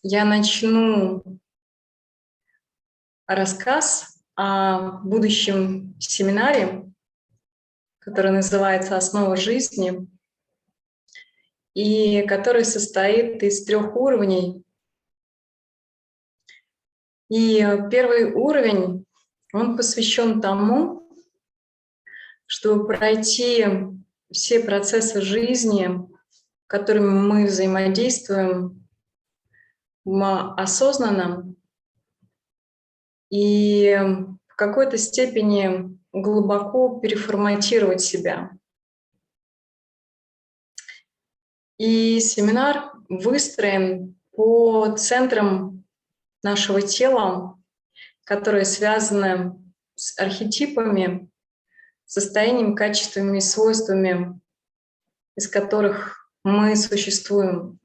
я начну рассказ о будущем семинаре, который называется «Основа жизни», и который состоит из 3 уровней. И первый уровень, он посвящен тому, чтобы пройти все процессы жизни, которыми мы взаимодействуем осознанно, и в какой-то степени глубоко переформатировать себя. И семинар выстроен по центрам нашего тела, которые связаны с архетипами, состояниями, качествами и свойствами, из которых мы существуем.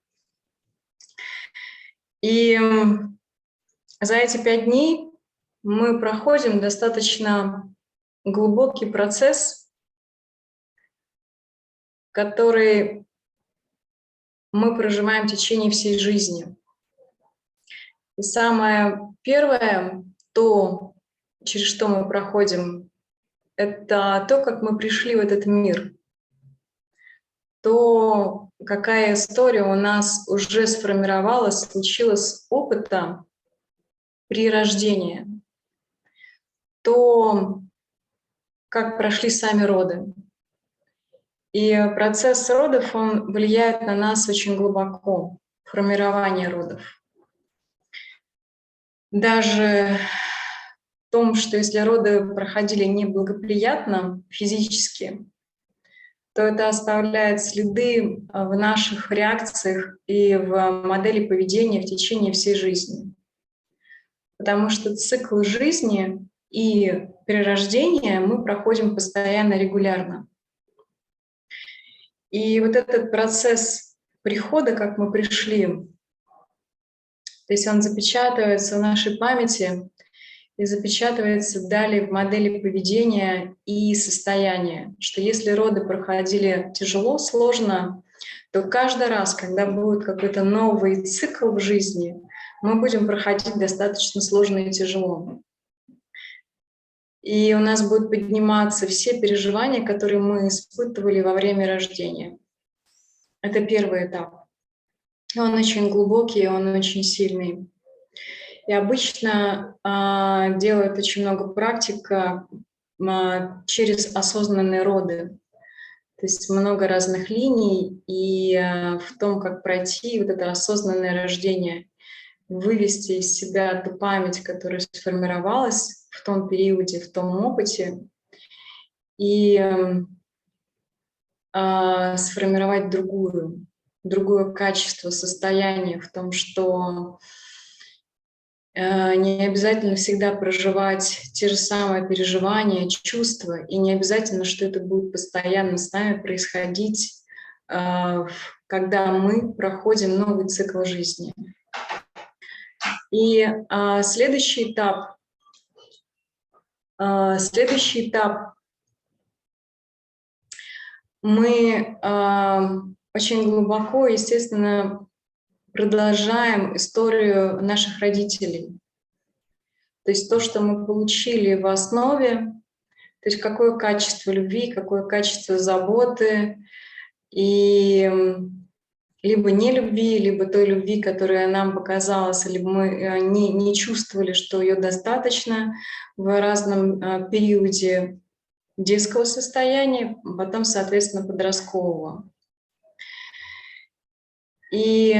И за эти 5 дней мы проходим достаточно глубокий процесс, который мы проживаем в течение всей жизни. И самое первое, то, через что мы проходим, это то, как мы пришли в этот мир, то, какая история у нас уже сформировалась, случилась опыта при рождении, то, как прошли сами роды. И процесс родов, он влияет на нас очень глубоко, формирование родов. Даже в том, что если роды проходили неблагоприятно физически, то это оставляет следы в наших реакциях и в модели поведения в течение всей жизни. Потому что цикл жизни и перерождения мы проходим постоянно, регулярно. И вот этот процесс прихода, как мы пришли, то есть он запечатывается в нашей памяти и запечатывается далее в модели поведения и состояния, что если роды проходили тяжело, сложно, то каждый раз, когда будет какой-то новый цикл в жизни, мы будем проходить достаточно сложно и тяжело. И у нас будут подниматься все переживания, которые мы испытывали во время рождения. Это первый этап. Он очень глубокий, он очень сильный. И обычно делают очень много практик через осознанные роды. То есть много разных линий, и в том, как пройти вот это осознанное рождение, вывести из себя ту память, которая сформировалась в том периоде, в том опыте, и сформировать другое качество, состояние в том, что не обязательно всегда проживать те же самые переживания, чувства, и не обязательно, что это будет постоянно с нами происходить, когда мы проходим новый цикл жизни. И следующий этап мы очень глубоко, естественно, продолжаем историю наших родителей. То есть то, что мы получили в основе, то есть какое качество любви, какое качество заботы, и либо не любви, либо той любви, которая нам показалась, либо мы не чувствовали, что ее достаточно в разном периоде детского состояния, потом, соответственно, подросткового. И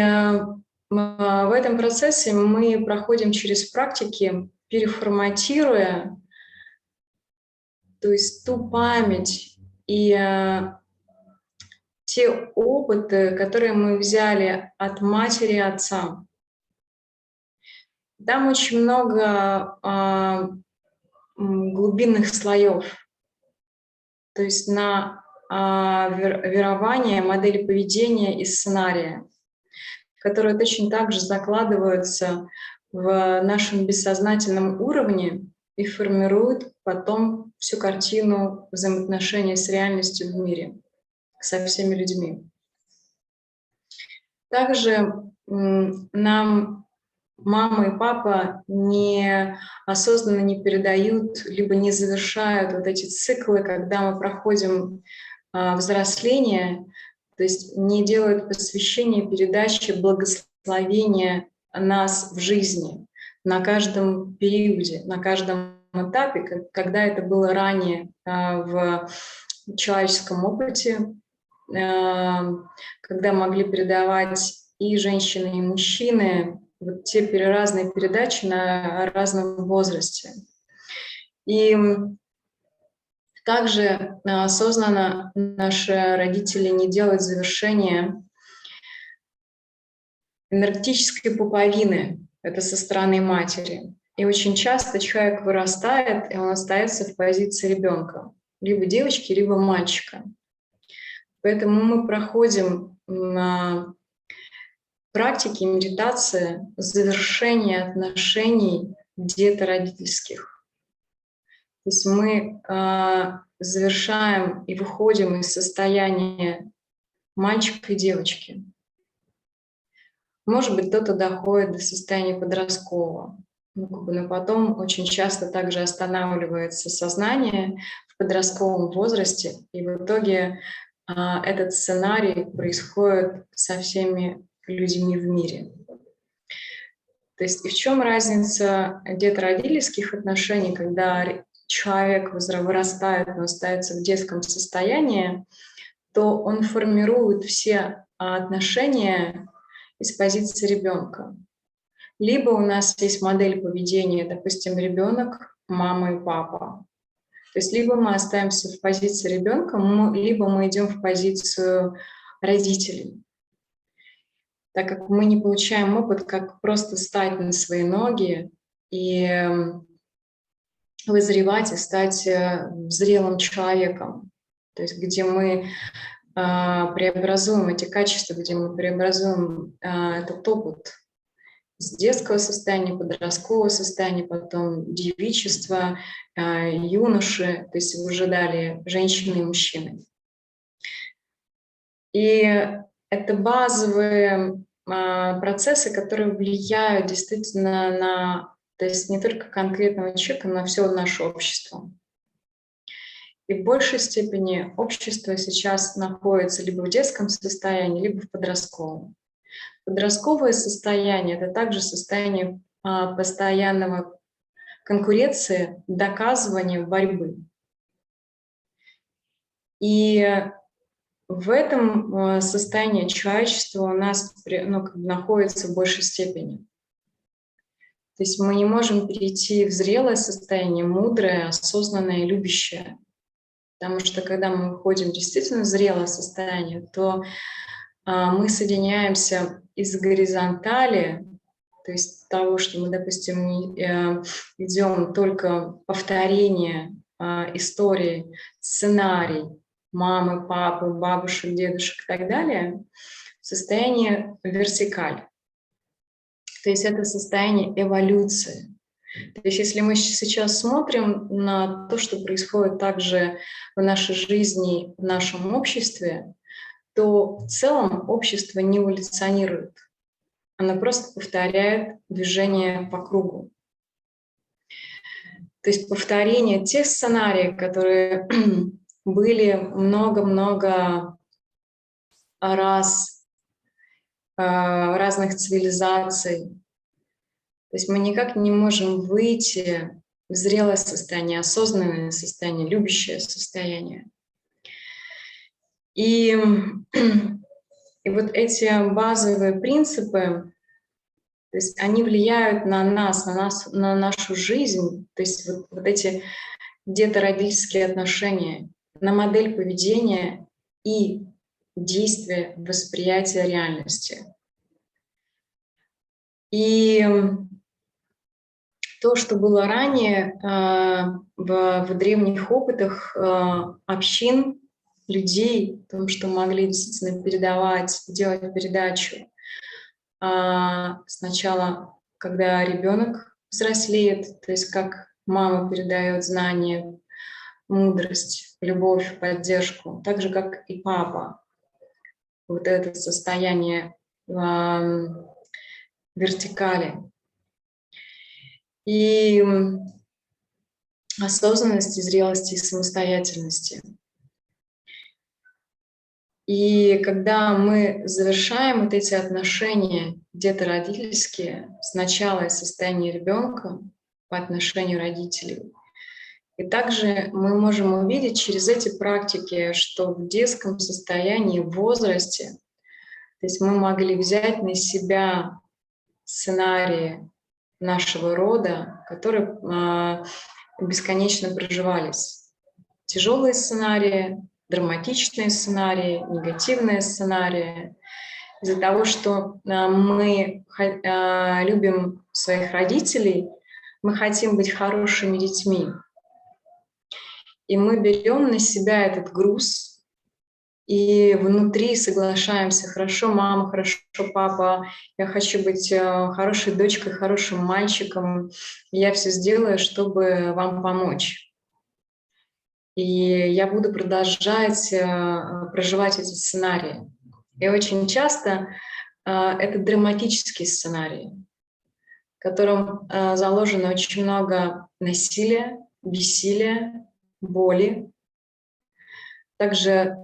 в этом процессе мы проходим через практики, переформатируя, то есть ту память и те опыты, которые мы взяли от матери и отца. Там очень много глубинных слоев, то есть на верование, модели поведения и сценария, которые точно так же закладываются в нашем бессознательном уровне и формируют потом всю картину взаимоотношений с реальностью в мире, со всеми людьми. Также нам мама и папа осознанно не передают, либо не завершают вот эти циклы, когда мы проходим взросление, то есть не делают посвящение передачи благословения нас в жизни на каждом периоде, на каждом этапе, когда это было ранее в человеческом опыте, когда могли передавать и женщины, и мужчины вот те разные передачи на разном возрасте. И также осознанно наши родители не делают завершения энергетической пуповины, это со стороны матери. И очень часто человек вырастает, и он остается в позиции ребенка, либо девочки, либо мальчика. Поэтому мы проходим на практике медитации завершение отношений детородительских. То есть мы завершаем и выходим из состояния мальчика и девочки. Может быть, кто-то доходит до состояния подросткового. Но потом очень часто также останавливается сознание в подростковом возрасте, и в итоге этот сценарий происходит со всеми людьми в мире. То есть и в чем разница детородительских отношений, когда человек вырастает, но остается в детском состоянии, то он формирует все отношения из позиции ребенка. Либо у нас есть модель поведения, допустим, ребенок, мама и папа. То есть либо мы остаемся в позиции ребенка, либо мы идем в позицию родителей. Так как мы не получаем опыт, как просто встать на свои ноги и вызревать, и стать зрелым человеком. То есть где мы преобразуем эти качества, где мы преобразуем этот опыт с детского состояния, подросткового состояния, потом девичества, юноши, то есть уже далее женщины и мужчины. И это базовые процессы, которые влияют действительно на, то есть не только конкретного человека, но на все наше общество. И в большей степени общество сейчас находится либо в детском состоянии, либо в подростковом. Подростковое состояние — это также состояние постоянного конкуренции, доказывания, борьбы. И в этом состоянии человечество у нас находится в большей степени. То есть мы не можем перейти в зрелое состояние, мудрое, осознанное, любящее. Потому что когда мы выходим действительно в зрелое состояние, то мы соединяемся из горизонтали, то есть того, что мы, допустим, идем только повторение истории, сценарий мамы, папы, бабушек, дедушек и так далее, в состоянии вертикаль. То есть это состояние эволюции. То есть если мы сейчас смотрим на то, что происходит также в нашей жизни, в нашем обществе, то в целом общество не эволюционирует. Оно просто повторяет движение по кругу. То есть повторение тех сценариев, которые были много-много раз разных цивилизаций. То есть мы никак не можем выйти в зрелое состояние, осознанное состояние, любящее состояние. И вот эти базовые принципы, то есть они влияют на нас, на нашу жизнь, то есть вот эти детородительские отношения, на модель поведения и действия, восприятия реальности. И то, что было ранее в древних опытах общин, людей, том, что могли действительно передавать, делать передачу. Сначала, когда ребенок взрослеет, то есть как мама передает знания, мудрость, любовь, поддержку, так же, как и папа. Вот это состояние вертикали. и осознанности, зрелости и самостоятельности. И когда мы завершаем вот эти отношения где-то родительские, сначала из состояния ребенка по отношению родителей, и также мы можем увидеть через эти практики, что в детском состоянии, в возрасте, то есть мы могли взять на себя сценарии нашего рода, которые бесконечно проживались. Тяжелые сценарии, драматичные сценарии, негативные сценарии. Из-за того, что мы любим своих родителей, мы хотим быть хорошими детьми. И мы берем на себя этот груз, и внутри соглашаемся: хорошо, мама, хорошо, папа, я хочу быть хорошей дочкой, хорошим мальчиком, и я все сделаю, чтобы вам помочь. И я буду продолжать проживать эти сценарии. И очень часто это драматические сценарии, в котором заложено очень много насилия, бессилия, боли. Также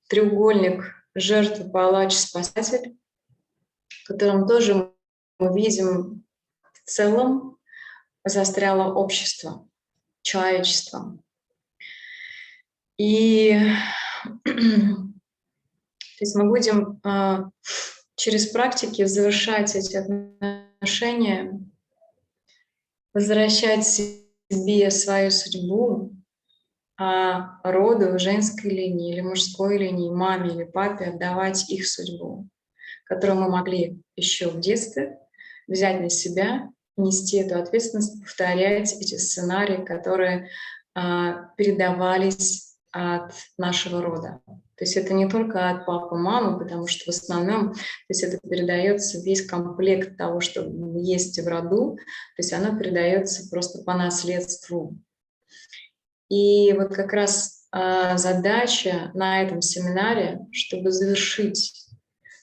треугольник жертва, палач, спасатель, в котором тоже мы видим в целом застряло общество, человечество. И то есть мы будем через практики завершать эти отношения, возвращать себе свою судьбу, роду, женской линии или мужской линии, маме или папе отдавать их судьбу, которую мы могли еще в детстве взять на себя, нести эту ответственность, повторять эти сценарии, которые передавались от нашего рода. То есть это не только от папы, мамы, потому что в основном, то есть это передается весь комплект того, что есть в роду, то есть оно передается просто по наследству. И вот как раз задача на этом семинаре, чтобы завершить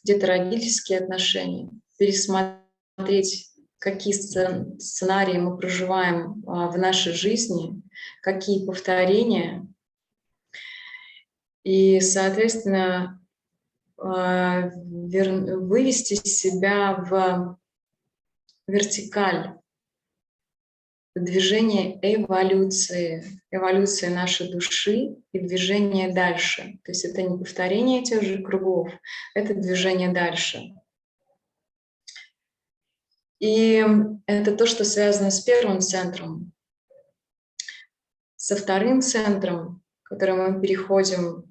где-то родительские отношения, пересмотреть, какие сценарии мы проживаем в нашей жизни, какие повторения, и, соответственно, вывести себя в вертикаль, движение эволюции нашей души и движение дальше. То есть это не повторение тех же кругов, это движение дальше. И это то, что связано с первым центром. Со вторым центром, к которому мы переходим,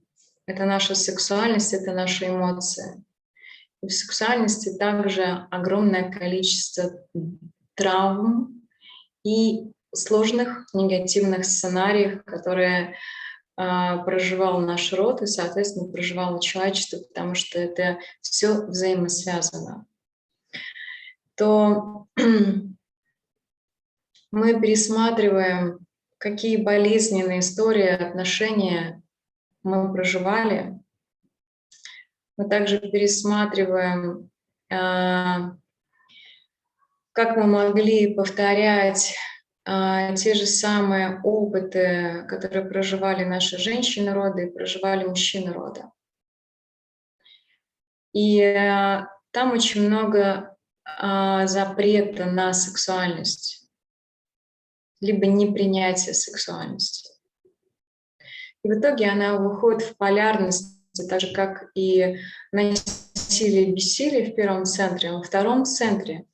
это наша сексуальность, это наши эмоции. И в сексуальности также огромное количество травм и сложных негативных сценариев, которые проживал наш род и, соответственно, проживало человечество, потому что это все взаимосвязано. То мы пересматриваем, какие болезненные истории, отношения мы проживали. Мы также пересматриваем, как мы могли повторять те же самые опыты, которые проживали наши женщины рода и проживали мужчины рода. И там очень много запрета на сексуальность, либо непринятие сексуальности. И в итоге она выходит в полярность, так же, как и насилие и бессилие в первом центре, а во втором центре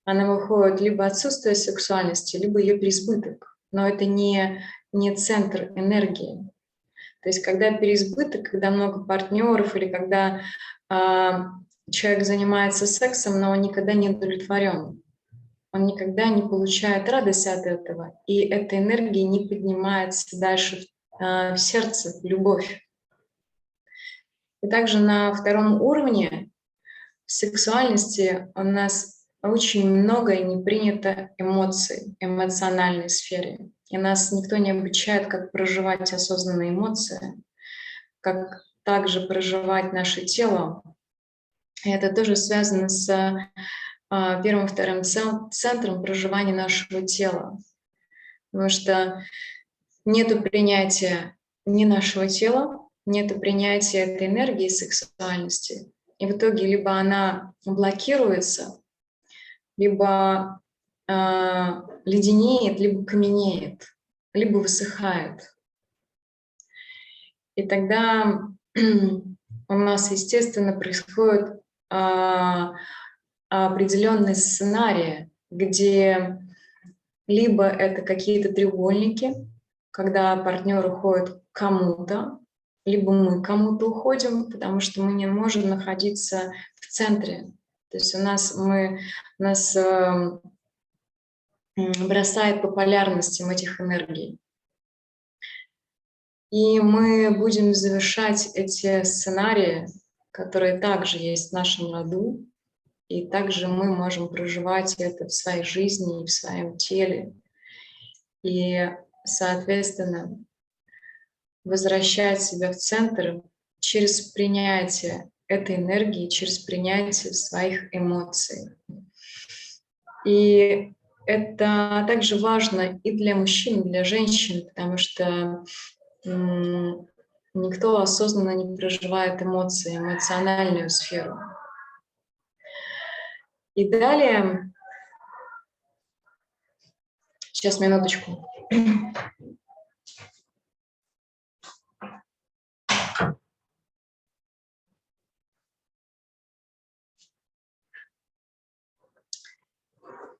она выходит либо отсутствие сексуальности, либо ее переизбыток. Но это не центр энергии. То есть когда переизбыток, когда много партнеров или когда человек занимается сексом, но он никогда не удовлетворен. Он никогда не получает радость от этого. И эта энергия не поднимается дальше в сердце, в любовь. И также на втором уровне в сексуальности у нас очень много и не принято эмоций, эмоциональной сфере. И нас никто не обучает, как проживать осознанные эмоции, как также проживать наше тело. И это тоже связано с первым, вторым центром проживания нашего тела. Потому что нету принятия ни нашего тела, нету принятия этой энергии сексуальности. И в итоге либо она блокируется, либо леденеет, либо каменеет, либо высыхает. И тогда у нас, естественно, происходит определенные сценарии, где либо это какие-то треугольники, когда партнер уходит к кому-то, либо мы кому-то уходим, потому что мы не можем находиться в центре. То есть у нас бросает по полярностям этих энергий. И мы будем завершать эти сценарии, которые также есть в нашем роду, и также мы можем проживать это в своей жизни и в своем теле. И, соответственно, возвращать себя в центр через принятие этой энергии, через принятие своих эмоций. И это также важно и для мужчин, и для женщин, потому что никто осознанно не проживает эмоции, эмоциональную сферу. И далее, сейчас, минуточку.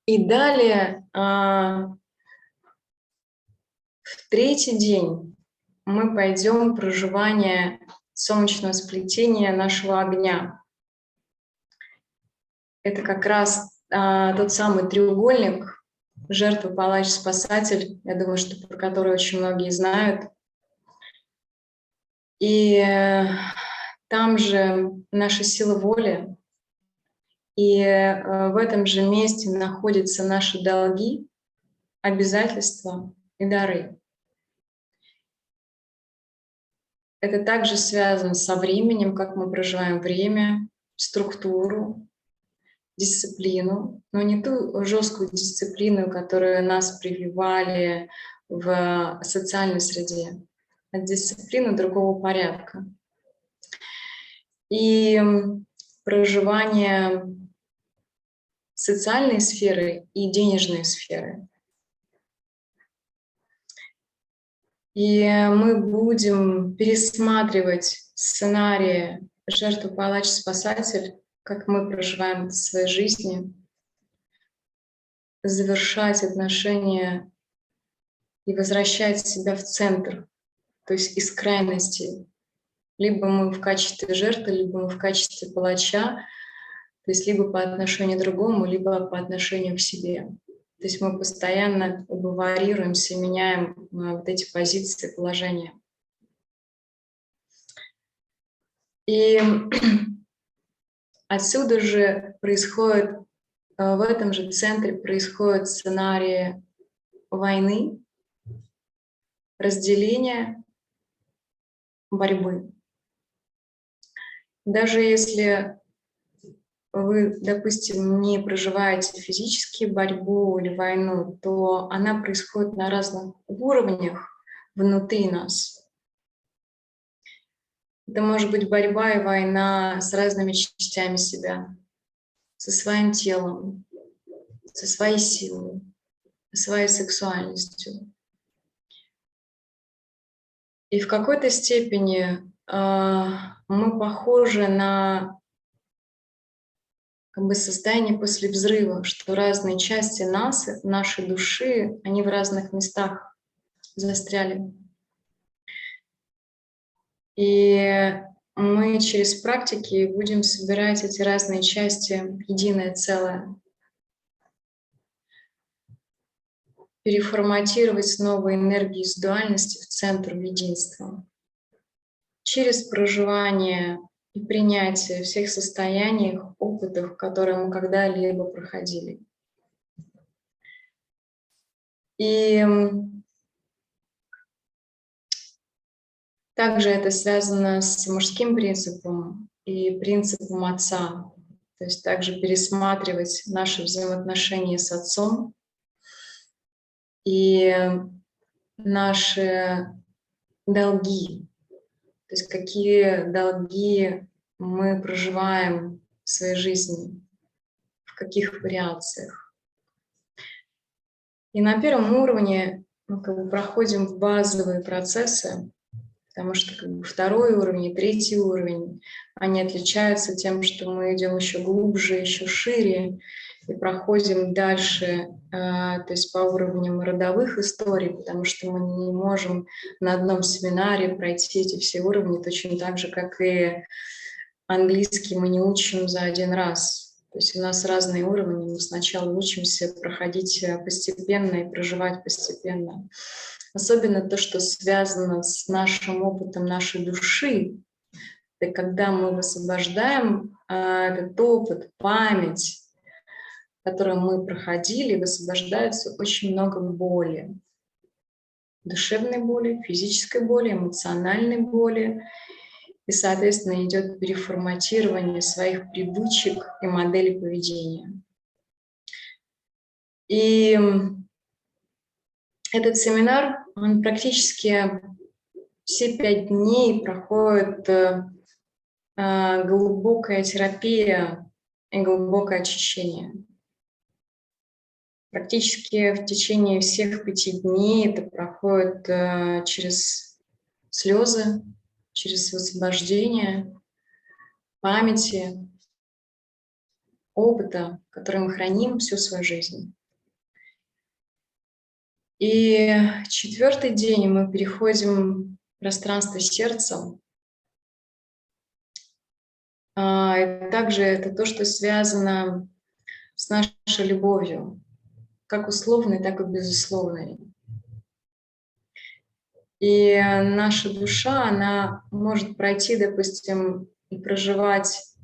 И далее, в третий день мы пойдем в проживание солнечного сплетения нашего огня. Это как раз тот самый треугольник жертва, палач, спасатель, я думаю, что про который очень многие знают. И там же наша сила воли, и в этом же месте находятся наши долги, обязательства и дары. Это также связано со временем, как мы проживаем время, структуру, дисциплину, но не ту жесткую дисциплину, которую нас прививали в социальной среде, а дисциплину другого порядка. И проживание социальной сферы и денежной сферы. И мы будем пересматривать сценарии жертва, палач, спасатель, как мы проживаем в своей жизни, завершать отношения и возвращать себя в центр, то есть из крайностей. Либо мы в качестве жертвы, либо мы в качестве палача, то есть либо по отношению к другому, либо по отношению к себе. То есть мы постоянно варьируемся, меняем вот эти позиции, положения. И отсюда же происходит, в этом же центре происходят сценарии войны, разделения, борьбы. Даже если вы, допустим, не проживаете физически борьбу или войну, то она происходит на разных уровнях внутри нас. Это может быть борьба и война с разными частями себя, со своим телом, со своей силой, своей сексуальностью. И в какой-то степени мы похожи на состояние после взрыва, что разные части нас, нашей души, они в разных местах застряли. И мы через практики будем собирать эти разные части в единое целое, переформатировать новые энергии из дуальности в центр единства через проживание и принятие всех состояний, опытов, которые мы когда-либо проходили. И также это связано с мужским принципом и принципом отца. То есть также пересматривать наши взаимоотношения с Отцом и наши долги. То есть какие долги мы проживаем в своей жизни, в каких вариациях. И на первом уровне мы как бы проходим в базовые процессы, потому что как бы второй уровень и третий уровень, они отличаются тем, что мы идем еще глубже, еще шире и проходим дальше, то есть по уровням родовых историй, потому что мы не можем на одном семинаре пройти эти все уровни точно так же, как и английский мы не учим за один раз. То есть у нас разные уровни, мы сначала учимся проходить постепенно и проживать постепенно. Особенно то, что связано с нашим опытом нашей души, это когда мы высвобождаем этот опыт, память, которую мы проходили, высвобождается очень много боли. Душевной боли, физической боли, эмоциональной боли. И, соответственно, идет переформатирование своих привычек и моделей поведения. И этот семинар, он практически все 5 дней проходит глубокая терапия и глубокое очищение. Практически в течение всех 5 дней это проходит через слезы, через высвобождение памяти, опыта, который мы храним всю свою жизнь. И 4-й день мы переходим в пространство сердца. И также это то, что связано с нашей любовью, как условной, так и безусловной. И наша душа, она может пройти, допустим, и проживать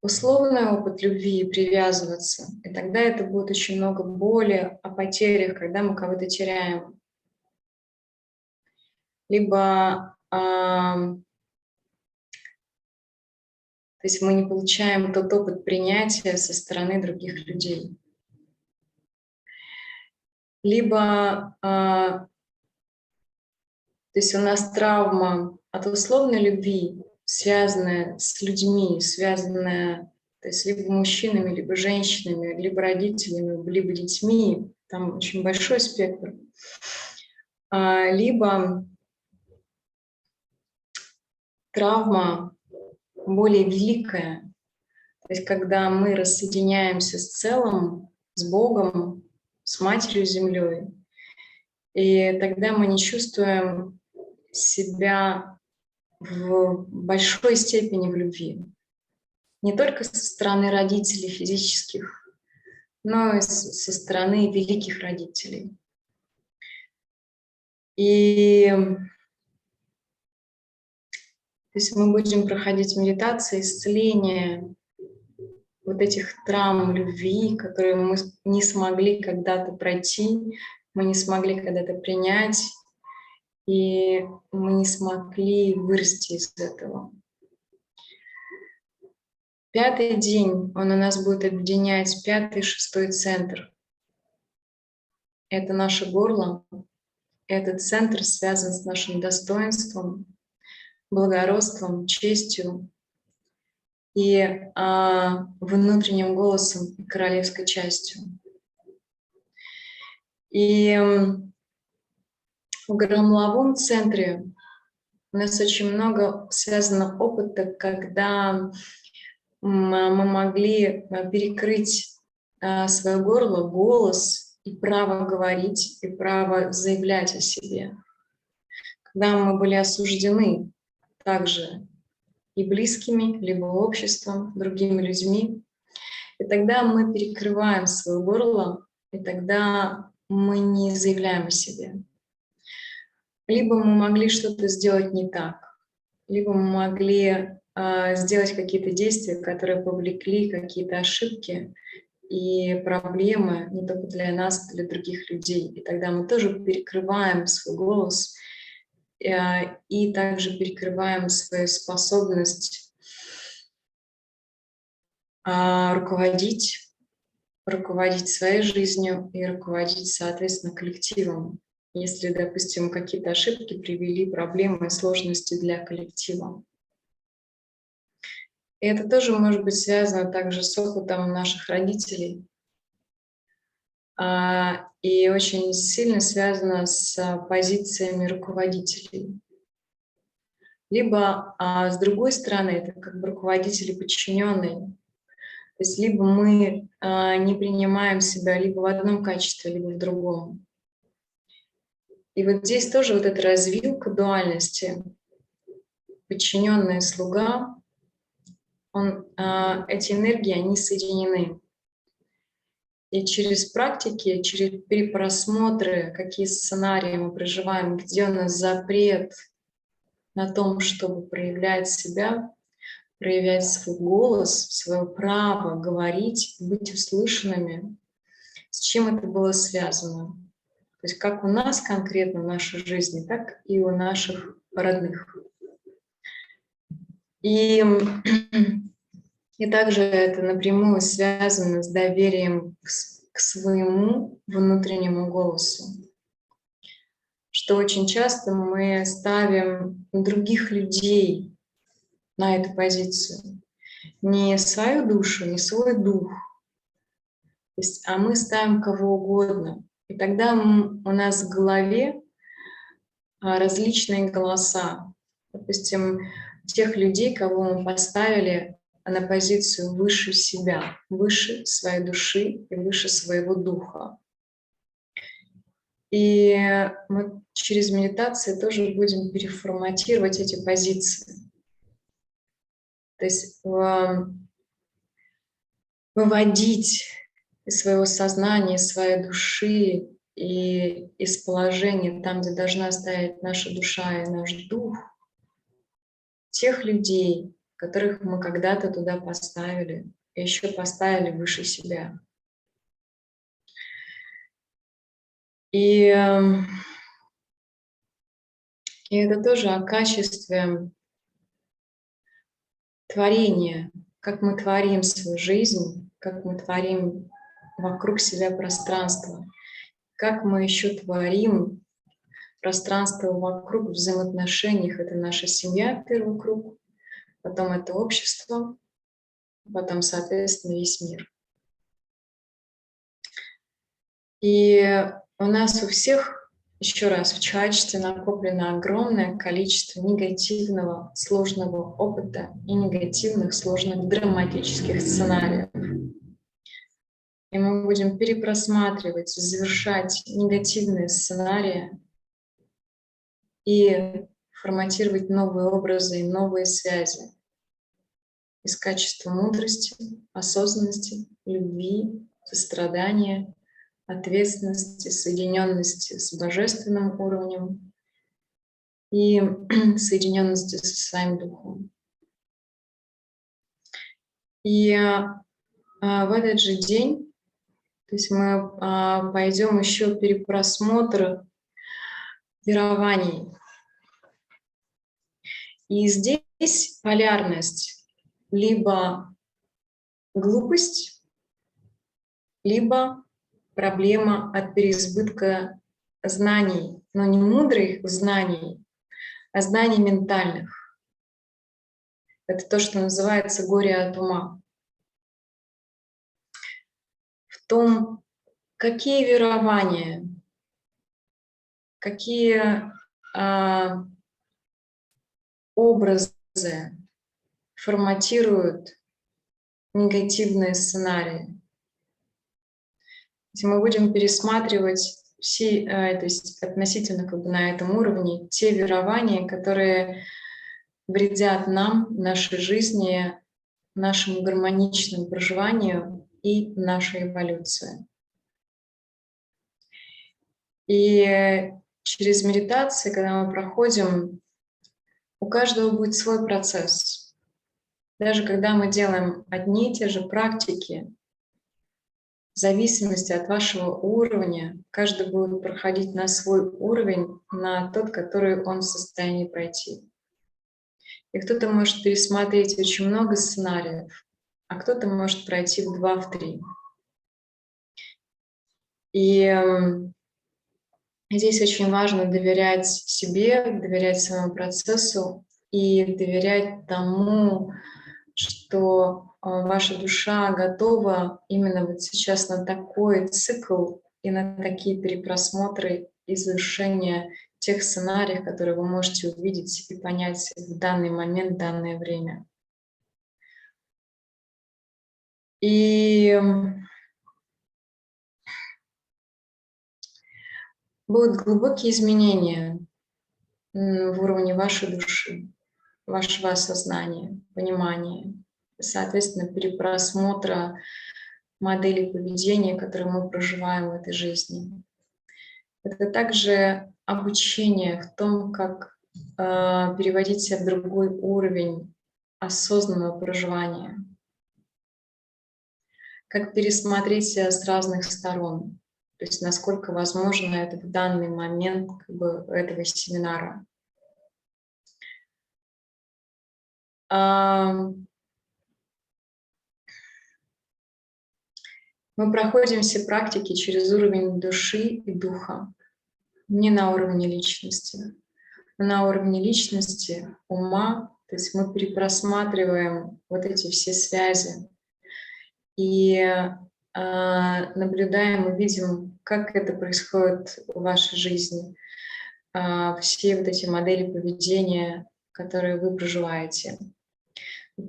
условный опыт любви и привязываться. И тогда это будет очень много боли о потерях, когда мы кого-то теряем. Либо то есть мы не получаем тот опыт принятия со стороны других людей. Либо то есть у нас травма от условной любви, связанная с людьми, связанная, то есть либо мужчинами, либо женщинами, либо родителями, либо детьми, там очень большой спектр. Либо травма более великая, то есть когда мы рассоединяемся с целым, с Богом, с Матерью Землей, и тогда мы не чувствуем себя в большой степени в любви. Не только со стороны родителей физических, но и со стороны великих родителей. И то есть мы будем проходить медитации, исцеление вот этих травм любви, которые мы не смогли когда-то пройти, мы не смогли когда-то принять, и мы не смогли вырасти из этого. 5-й день, он у нас будет объединять 5-й и 6-й центр. Это наше горло. Этот центр связан с нашим достоинством, благородством, честью и внутренним голосом и королевской частью. И в громовом центре у нас очень много связано опыта, когда мы могли перекрыть свое горло, голос и право говорить, и право заявлять о себе. Когда мы были осуждены также и близкими, либо обществом, другими людьми, и тогда мы перекрываем свое горло, и тогда мы не заявляем о себе. Либо мы могли что-то сделать не так, либо мы могли сделать какие-то действия, которые повлекли какие-то ошибки и проблемы не только для нас, но и для других людей. И тогда мы тоже перекрываем свой голос и также перекрываем свою способность руководить своей жизнью и руководить, соответственно, коллективом, если, допустим, какие-то ошибки привели проблемы и сложности для коллектива. И это тоже может быть связано также с опытом наших родителей, и очень сильно связано с позициями руководителей. Либо, с другой стороны, это как бы руководители подчиненные. То есть либо мы не принимаем себя либо в одном качестве, либо в другом. И вот здесь тоже вот эта развилка дуальности, подчиненный и слуга, эти энергии, они соединены. И через практики, через перепросмотры, какие сценарии мы проживаем, где у нас запрет на том, чтобы проявлять себя, проявлять свой голос, свое право говорить, быть услышанными, с чем это было связано. То есть как у нас конкретно в нашей жизни, так и у наших родных. И также это напрямую связано с доверием к своему внутреннему голосу. Что очень часто мы ставим других людей на эту позицию. Не свою душу, не свой дух, а мы ставим кого угодно. И тогда у нас в голове различные голоса. Допустим, тех людей, кого мы поставили на позицию выше себя, выше своей души и выше своего духа. И мы через медитацию тоже будем переформатировать эти позиции. То есть выводить из своего сознания, из своей души и из положения, там, где должна стоять наша душа и наш дух, тех людей, которых мы когда-то туда поставили, и еще поставили выше себя. И это тоже о качестве творения, как мы творим свою жизнь, как мы творим вокруг себя пространство, как мы еще творим пространство вокруг в взаимоотношениях. Это наша семья, первый круг, потом это общество, потом, соответственно, весь мир. И у нас у всех, еще раз, в человечестве накоплено огромное количество негативного, сложного опыта и негативных, сложных, драматических сценариев. И мы будем перепросматривать, завершать негативные сценарии и форматировать новые образы и новые связи из качества мудрости, осознанности, любви, сострадания, ответственности, соединенности с божественным уровнем и соединенности со своим духом. И в этот же день, то есть мы пойдем еще перепросмотр верований. И здесь полярность: либо глупость, либо проблема от переизбытка знаний, но не мудрых знаний, а знаний ментальных. Это то, что называется горе от ума. В том, какие верования, какие образы форматируют негативные сценарии. Мы будем пересматривать все, то есть относительно на этом уровне, те верования, которые вредят нам, нашей жизни, нашему гармоничному проживанию и нашей эволюции. И через медитацию, когда мы проходим, у каждого будет свой процесс. Даже когда мы делаем одни и те же практики, в зависимости от вашего уровня, каждый будет проходить на свой уровень, на тот, который он в состоянии пройти. И кто-то может пересмотреть очень много сценариев, а кто-то может пройти в 2, в 3. И здесь очень важно доверять себе, доверять своему процессу и доверять тому, что ваша душа готова именно вот сейчас на такой цикл и на такие перепросмотры и завершения тех сценариев, которые вы можете увидеть и понять в данный момент, в данное время. И будут глубокие изменения в уровне вашей души, вашего осознания, понимания, соответственно, перепросмотра моделей поведения, которые мы проживаем в этой жизни. Это также обучение в том, как переводить себя в другой уровень осознанного проживания, как пересмотреть себя с разных сторон, то есть насколько возможно это в данный момент этого семинара. Мы проходим все практики через уровень души и духа, не на уровне личности. Но на уровне личности, ума, то есть мы перепросматриваем вот эти все связи и наблюдаем и видим, как это происходит в вашей жизни, все вот эти модели поведения, которые вы проживаете.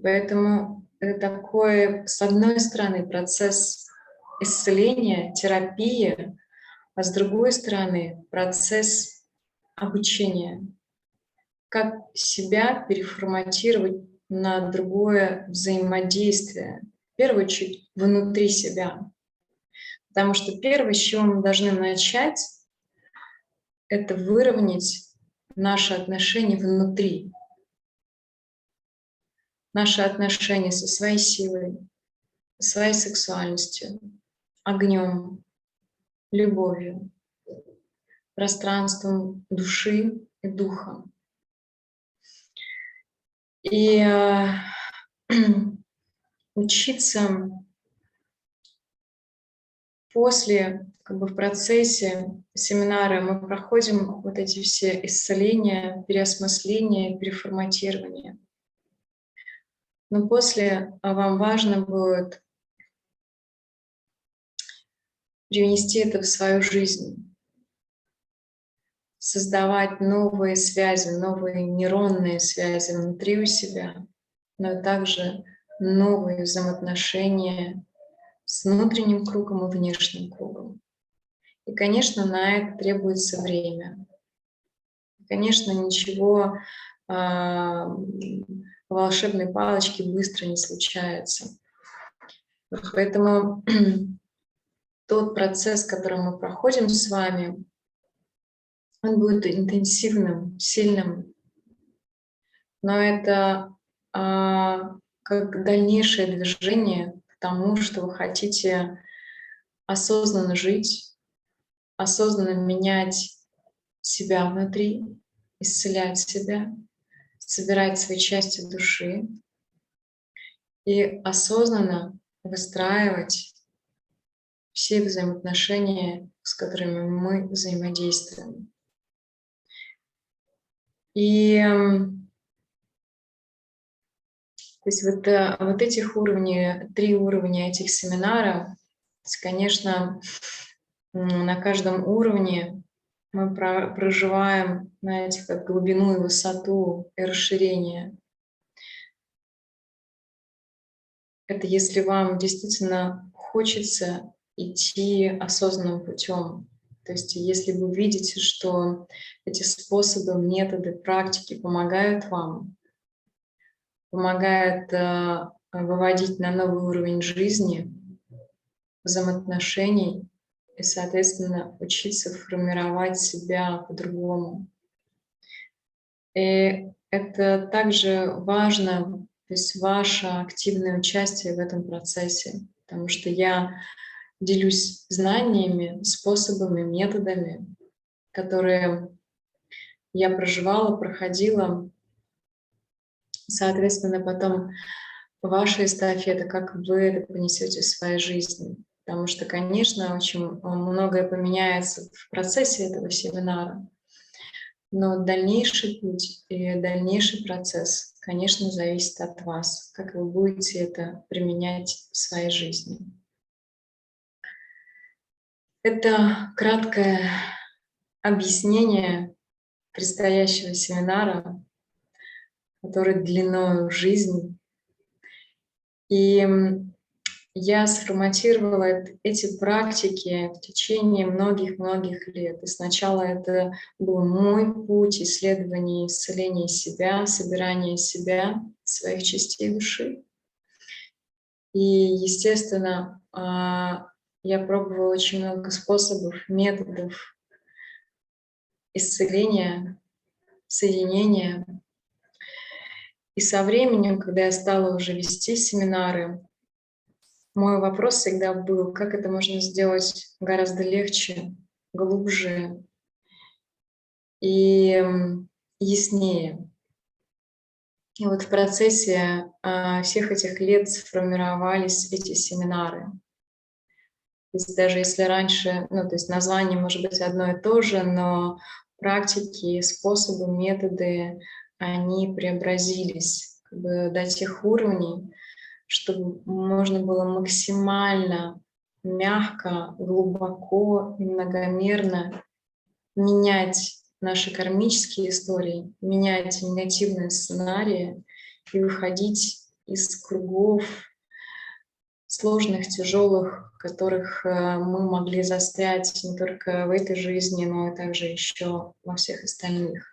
Поэтому это такой, с одной стороны, процесс исцеления, терапии, а с другой стороны, процесс обучения. Как себя переформатировать на другое взаимодействие. В первую очередь, внутри себя. Потому что первое, с чего мы должны начать, это выровнять наши отношения внутри. Наши отношения со своей силой, своей сексуальностью, огнем, любовью, пространством души и духа. И учиться после, в процессе семинара мы проходим вот эти все исцеления, переосмысления, переформатирования. Но после вам важно будет привнести это в свою жизнь, создавать новые связи, новые нейронные связи внутри у себя, но также новые взаимоотношения с внутренним кругом и внешним кругом. И, конечно, на это требуется время. Конечно, ничего волшебной палочки быстро не случается. Поэтому тот процесс, который мы проходим с вами, он будет интенсивным, сильным, но это как дальнейшее движение к тому, что вы хотите осознанно жить, осознанно менять себя внутри, исцелять себя, собирать свои части души и осознанно выстраивать все взаимоотношения, с которыми мы взаимодействуем. И то есть вот этих уровней, 3 уровня этих семинаров, то есть, конечно, на каждом уровне мы проживаем, знаете, как глубину и высоту и расширение. Это если вам действительно хочется идти осознанным путем. То есть если вы видите, что эти способы, методы, практики помогают вам, помогают выводить на новый уровень жизни, взаимоотношений и, соответственно, учиться формировать себя по-другому. И это также важно, то есть ваше активное участие в этом процессе, потому что я делюсь знаниями, способами, методами, которые я проживала, проходила. Соответственно, потом ваша эстафета, как вы это понесете в своей жизни. Потому что, конечно, очень многое поменяется в процессе этого семинара, но дальнейший путь и дальнейший процесс, конечно, зависит от вас, как вы будете это применять в своей жизни. Это краткое объяснение предстоящего семинара, который длиною в жизнь. И я сформатировала эти практики в течение многих-многих лет. И сначала это был мой путь исследования, исцеления себя, собирания себя, своих частей души. И, естественно, я пробовала очень много способов, методов исцеления, соединения. И со временем, когда я стала уже вести семинары, мой вопрос всегда был, как это можно сделать гораздо легче, глубже и яснее. И вот в процессе всех этих лет сформировались эти семинары. То есть даже если раньше, то есть название может быть одно и то же, но практики, способы, методы, они преобразились до тех уровней, чтобы можно было максимально мягко, глубоко и многомерно менять наши кармические истории, менять негативные сценарии и выходить из кругов сложных, тяжелых, в которых мы могли застрять не только в этой жизни, но и также еще во всех остальных.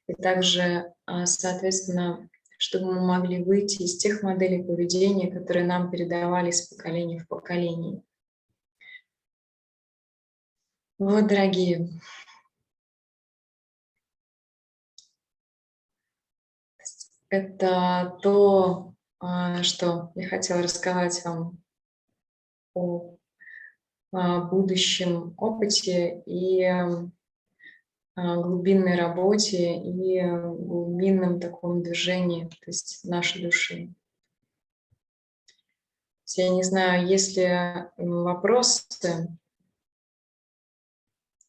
И также, соответственно, чтобы мы могли выйти из тех моделей поведения, которые нам передавались из поколения в поколение. Вот, дорогие, это то, что я хотела рассказать вам о будущем опыте и глубинной работе и глубинном таком движении, то есть нашей души. Я не знаю, есть ли вопросы,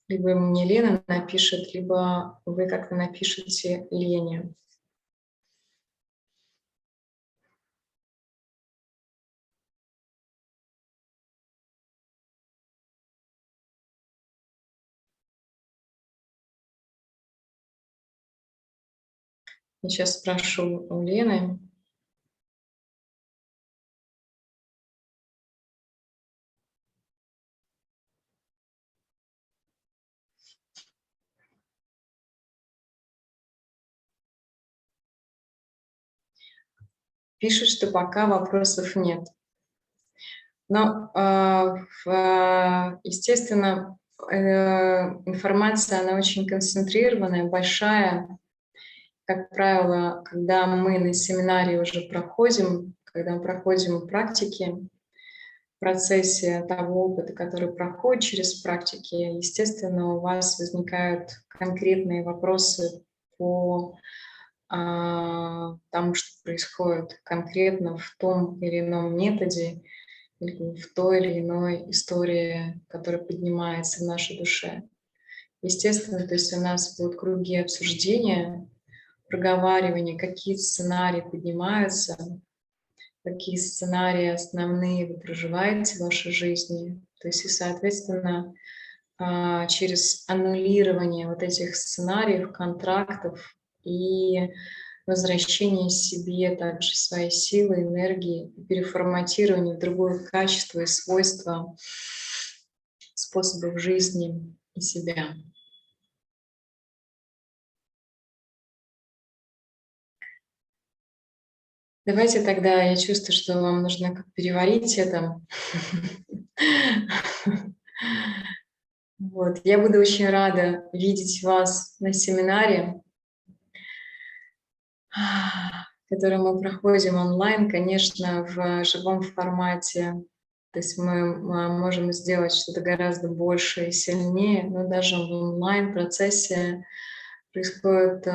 либо мне Лена напишет, либо вы как-то напишите Лене. Я сейчас спрошу у Лены. Пишет, что пока вопросов нет. Но, естественно, информация, она очень концентрированная, большая. Как правило, когда мы на семинаре уже проходим, когда мы проходим практики, в процессе того опыта, который проходит через практики, естественно, у вас возникают конкретные вопросы по тому, что происходит конкретно в том или ином методе, или в той или иной истории, которая поднимается в нашей душе. Естественно, то есть у нас будут круги обсуждения, проговаривания, какие сценарии поднимаются, какие сценарии основные вы проживаете в вашей жизни. То есть и, соответственно, через аннулирование вот этих сценариев, контрактов и возвращение себе также своей силы, энергии, переформатирование в другое качество и свойства способов жизни и себя. Давайте тогда, я чувствую, что вам нужно как переварить это. Вот. Я буду очень рада видеть вас на семинаре, который мы проходим онлайн, конечно, в живом формате. То есть мы можем сделать что-то гораздо больше и сильнее, но даже в онлайн-процессе происходит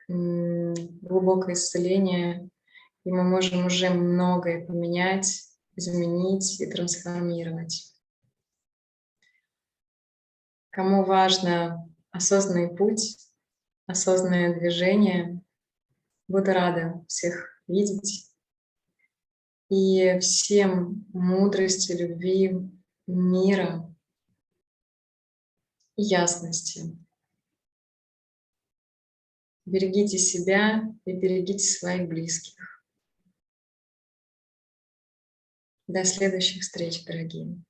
глубокое исцеление И мы можем уже многое поменять, изменить и трансформировать. Кому важно осознанный путь, осознанное движение, буду рада всех видеть. И всем мудрости, любви, мира и ясности. Берегите себя и берегите своих близких. До следующих встреч, дорогие.